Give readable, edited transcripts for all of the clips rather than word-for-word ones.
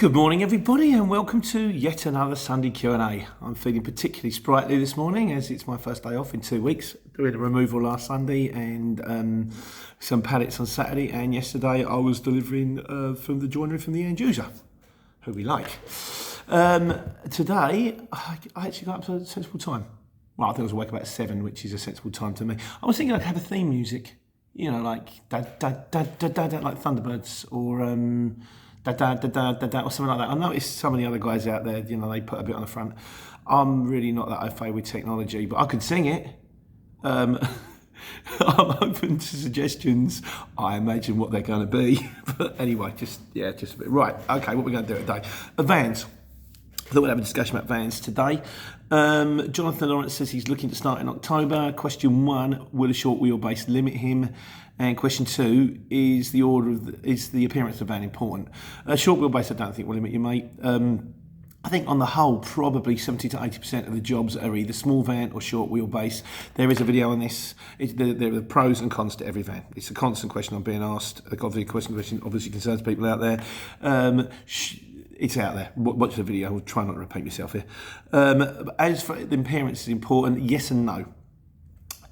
Good morning, everybody, and welcome to yet another Sunday Q&A. I'm feeling particularly sprightly this morning as it's my first day off in 2 weeks. Doing a removal last Sunday and some pallets on Saturday, and yesterday I was delivering from the joinery from the end user, who we like. Today, I actually got up to a sensible time. Well, I think I was awake about 7, which is a sensible time to me. I was thinking I'd have a theme music, like da da da da da da, like Thunderbirds or da da da da da da or something like that. I noticed some of the other guys out there, they put a bit on the front. I'm really not that au fait with technology, but I could sing it. I'm open to suggestions. I imagine what they're going to be, but anyway, just a bit. Right, okay, what we're going to do today? Vans. I thought we'd have a discussion about vans today. Jonathan Lawrence says he's looking to start in October. Question 1, will a short wheelbase limit him? And question 2, is the appearance of the van important? A short wheelbase I don't think will limit you, mate. I think on the whole, probably 70 to 80% of the jobs are either small van or short wheelbase. There is a video on this. There are pros and cons to every van. It's a constant question I'm being asked. The question obviously concerns people out there. It's out there. Watch the video. I'll try not to repeat myself here. As for the appearance is important, yes and no.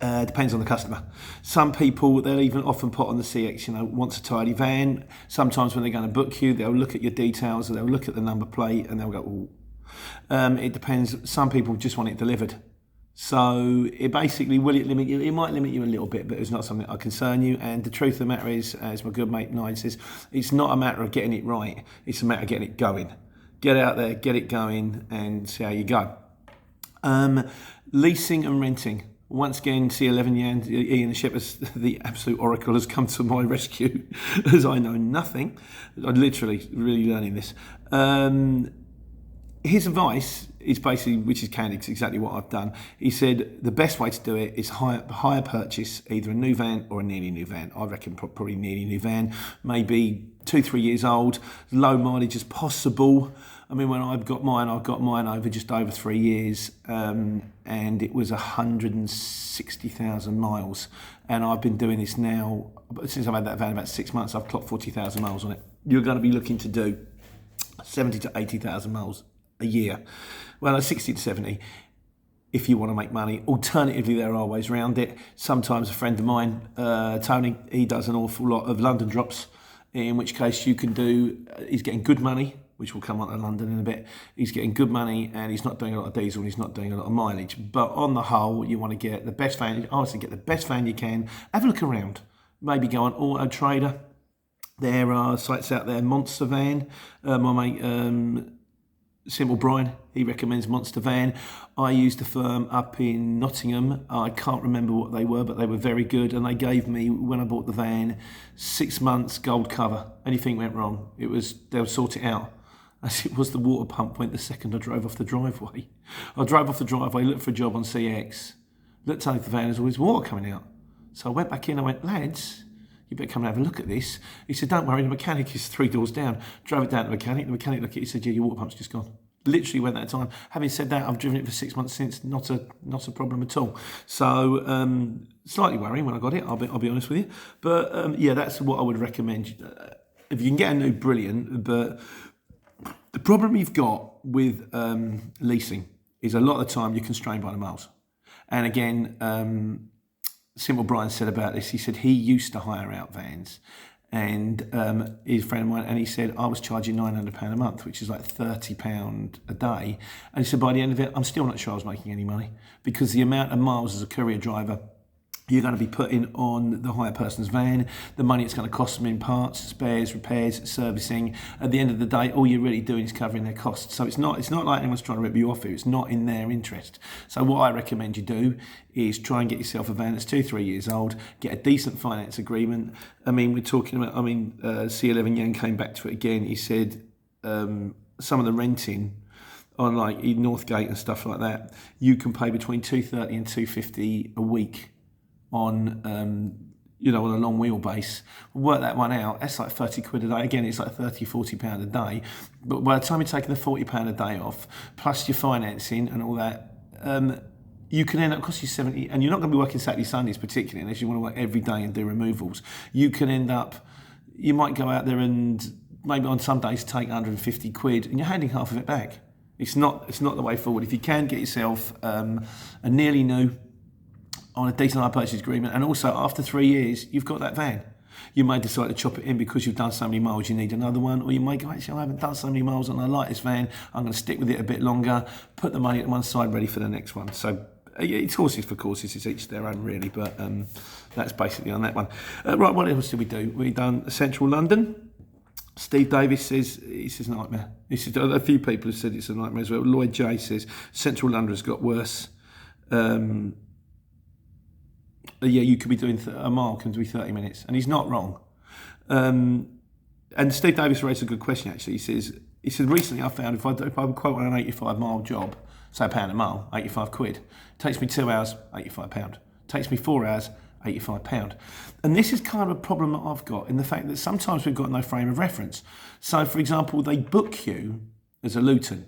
Depends on the customer. Some people, they'll even often put on the CX, wants a tidy van. Sometimes when they're going to book you, they'll look at your details, they'll look at the number plate and they'll go, ooh. It depends. Some people just want it delivered. So it basically, will it limit you? It might limit you a little bit, but it's not something that concern you. And the truth of the matter is, as my good mate Nine says, it's not a matter of getting it right. It's a matter of getting it going. Get out there, get it going, and see how you go. Leasing and renting. Once again, C11 Yan, Ian the Shipper, the absolute oracle, has come to my rescue, as I know nothing. I'm literally really learning this. His advice is basically, which is candid, it's exactly what I've done. He said the best way to do it is hire purchase either a new van or a nearly new van. I reckon probably nearly new van, maybe 2-3 years old, low mileage as possible. I mean, when I got mine over just over 3 years, and it was 160,000 miles. And I've been doing this now, since I've had that van about 6 months, I've clocked 40,000 miles on it. You're going to be looking to do 70 to 80,000 miles a year. Well, 60 to 70 if you want to make money. Alternatively, there are ways around it. Sometimes a friend of mine, Tony, he does an awful lot of London drops, in which case you can do, he's getting good money, which will come on to London in a bit. He's getting good money and he's not doing a lot of diesel and he's not doing a lot of mileage. But on the whole, you want to get the best van. Honestly, get the best van you can. Have a look around. Maybe go on Auto Trader. There are sites out there. Monster Van. My mate, Simple Brian, he recommends Monster Van. I used a firm up in Nottingham. I can't remember what they were, but they were very good. And they gave me, when I bought the van, 6 months gold cover. Anything went wrong, they'll sort it out. As it was, the water pump went the second I drove off the driveway. I drove off the driveway, looked for a job on CX, looked underneath the van, there's always water coming out. So I went back in, I went, lads, you better come and have a look at this. He said, don't worry, the mechanic is 3 doors down. Drove it down to the mechanic looked at it, he said, yeah, your water pump's just gone. Literally went that time. Having said that, I've driven it for 6 months since, not a problem at all. So slightly worrying when I got it, I'll be honest with you. But yeah, that's what I would recommend. If you can get a new, brilliant, but the problem you've got with leasing is a lot of the time you're constrained by the miles. And again, Simple Brian said about this, he said he used to hire out vans, and he's a friend of mine, and he said, I was charging £900 a month, which is like £30 a day. And he said, by the end of it, I'm still not sure I was making any money, because the amount of miles as a courier driver you're going to be putting on the hire person's van, the money it's going to cost them in parts, spares, repairs, servicing. At the end of the day, all you're really doing is covering their costs. So it's not like anyone's trying to rip you off here. It's not in their interest. So what I recommend you do is try and get yourself a van that's 2-3 years old, get a decent finance agreement. I mean, we're talking about, C11 Yang came back to it again. He said some of the renting on like Northgate and stuff like that, you can pay between $230 and $250 a week on on a long wheelbase. Work that one out, that's like 30 quid a day. Again, it's like 30-40 pound a day, but by the time you're taking the 40 pound a day off plus your financing and all that, you can end up costing you 70, and you're not going to be working Saturday Sundays particularly unless you want to work every day and do removals. You might go out there and maybe on some days take 150 quid and you're handing half of it back. It's not the way forward. If you can get yourself a nearly new on a decent hire purchase agreement, and also after 3 years, you've got that van. You may decide to chop it in because you've done so many miles, you need another one, or you may go, actually, I haven't done so many miles and I like this van, I'm going to stick with it a bit longer, put the money at one side, ready for the next one. So it's horses for courses, it's each their own really, but that's basically on that one. Right, what else did we do? We done Central London. Steve Davis says it's a nightmare. A few people have said it's a nightmare as well. Lloyd J says Central London has got worse. Yeah, you could be doing a mile can be 30 minutes, and he's not wrong. And Steve Davis raised a good question actually. He says recently I found if I quote on an 85-mile job, say £1 a mile, 85 quid, it takes me 2 hours, £85. It takes me 4 hours, £85. And this is kind of a problem that I've got in the fact that sometimes we've got no frame of reference. So for example, they book you as a Luton.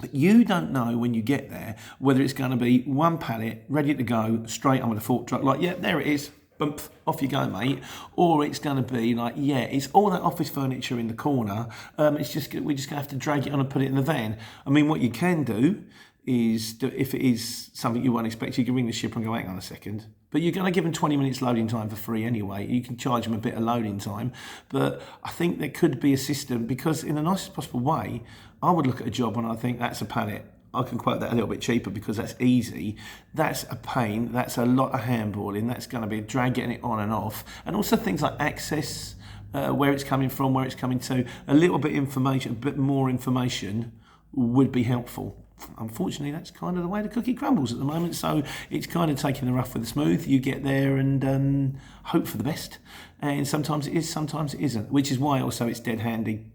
But you don't know when you get there whether it's going to be one pallet, ready to go, straight on with a fork truck, like, yeah, there it is, bump, off you go, mate. Or it's going to be like, yeah, it's all that office furniture in the corner, we're just going to have to drag it on and put it in the van. I mean, what you can do is, if it is something you won't expect, you can ring the shipper and go, hang on a second. But you're going to give them 20 minutes loading time for free anyway. You can charge them a bit of loading time. But I think there could be a system, because in the nicest possible way, I would look at a job and I think that's a pallet. I can quote that a little bit cheaper because that's easy. That's a pain. That's a lot of handballing. That's going to be a drag getting it on and off. And also things like access, where it's coming from, where it's coming to. A little bit information, a bit more information would be helpful. Unfortunately, that's kind of the way the cookie crumbles at the moment. So it's kind of taking the rough with the smooth. You get there and hope for the best. And sometimes it is, sometimes it isn't, which is why also it's dead handy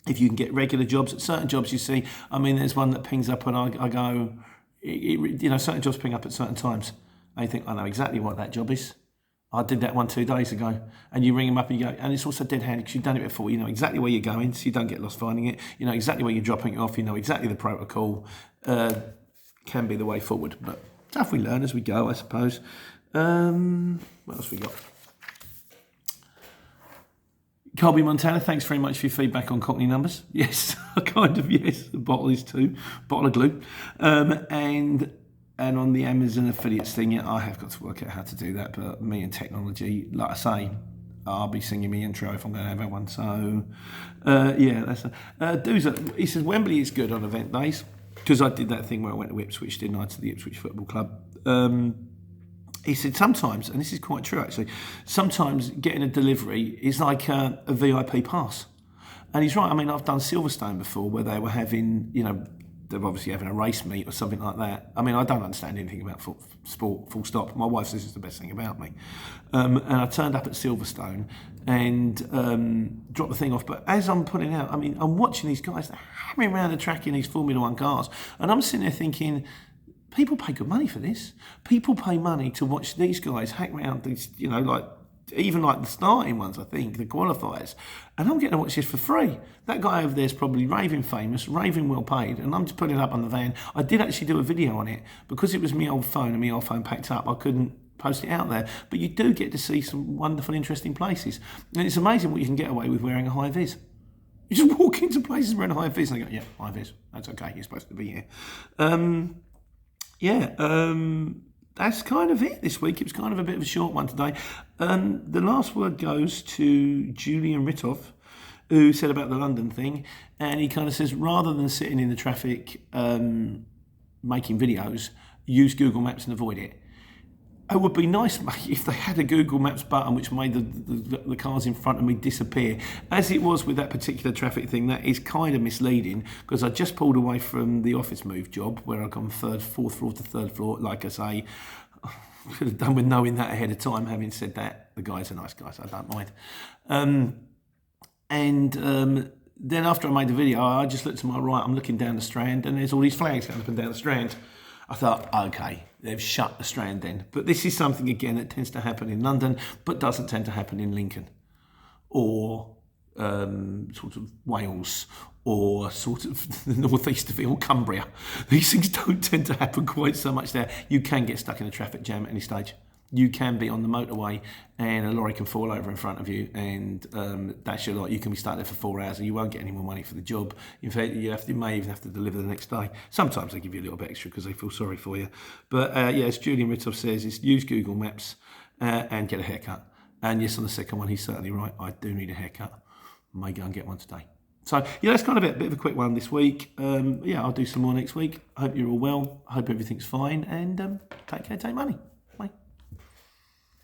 if you can get regular jobs. At certain jobs you see, I mean, there's one that pings up and I go, certain jobs ping up at certain times. And you think, I know exactly what that job is. I did that one 2 days ago, and you ring them up and you go, and it's also dead handy because you've done it before. You know exactly where you're going, so you don't get lost finding it. You know exactly where you're dropping it off. You know exactly the protocol. Can be the way forward, but stuff we learn as we go, I suppose. What else we got? Colby Montana, thanks very much for your feedback on Cockney numbers. Yes, kind of, yes. The bottle is too. Bottle of glue. And on the Amazon affiliates thing, yeah, I have got to work out how to do that. But me and technology, like I say, I'll be singing me intro if I'm going to have one. So, yeah, that's Doozer. He says Wembley is good on event days because I did that thing where I went to Ipswich, didn't I, to the Ipswich Football Club. He said sometimes, and this is quite true actually, sometimes getting a delivery is like a VIP pass. And he's right. I mean, I've done Silverstone before where they were having, they're obviously having a race meet or something like that. I mean, I don't understand anything about sport, full stop. My wife says it's the best thing about me. And I turned up at Silverstone and dropped the thing off. But as I'm putting out, I mean, I'm watching these guys, they're hammering around the track in these Formula One cars. And I'm sitting there thinking, people pay good money for this. People pay money to watch these guys hack around these, even like the starting ones, I think, the qualifiers. And I'm getting to watch this for free. That guy over there is probably raving famous, raving well paid, and I'm just putting it up on the van. I did actually do a video on it. Because it was my old phone and my old phone packed up, I couldn't post it out there. But you do get to see some wonderful, interesting places. And it's amazing what you can get away with wearing a high vis. You just walk into places wearing a high vis and they go, yeah, high vis, that's okay, you're supposed to be here. That's kind of it this week. It was kind of a bit of a short one today. The last word goes to Julian Ritov, who said about the London thing, and he kind of says, rather than sitting in the traffic making videos, use Google Maps and avoid it. It would be nice, mate, if they had a Google Maps button which made the cars in front of me disappear. As it was with that particular traffic thing, that is kind of misleading because I just pulled away from the office move job where I've gone fourth floor to third floor. Like I say, I could have done with knowing that ahead of time. Having said that, the guys are nice guys, I don't mind. Then after I made the video, I just looked to my right, I'm looking down the Strand and there's all these flags going up and down the Strand. I thought, okay, they've shut the Strand then. But this is something, again, that tends to happen in London, but doesn't tend to happen in Lincoln or sort of Wales or sort of the northeast of it, or Cumbria. These things don't tend to happen quite so much there. You can get stuck in a traffic jam at any stage. you can be on the motorway and a lorry can fall over in front of you, and that's your lot. You can be stuck there for 4 hours and you won't get any more money for the job. In fact, you may even have to deliver the next day. Sometimes they give you a little bit extra because they feel sorry for you. But as Julian Ritov says, is use Google Maps and get a haircut. And yes, on the second one, he's certainly right. I do need a haircut. May go and get one today. So, that's kind of it. A bit of a quick one this week. I'll do some more next week. I hope you're all well. I hope everything's fine. And take care, take money.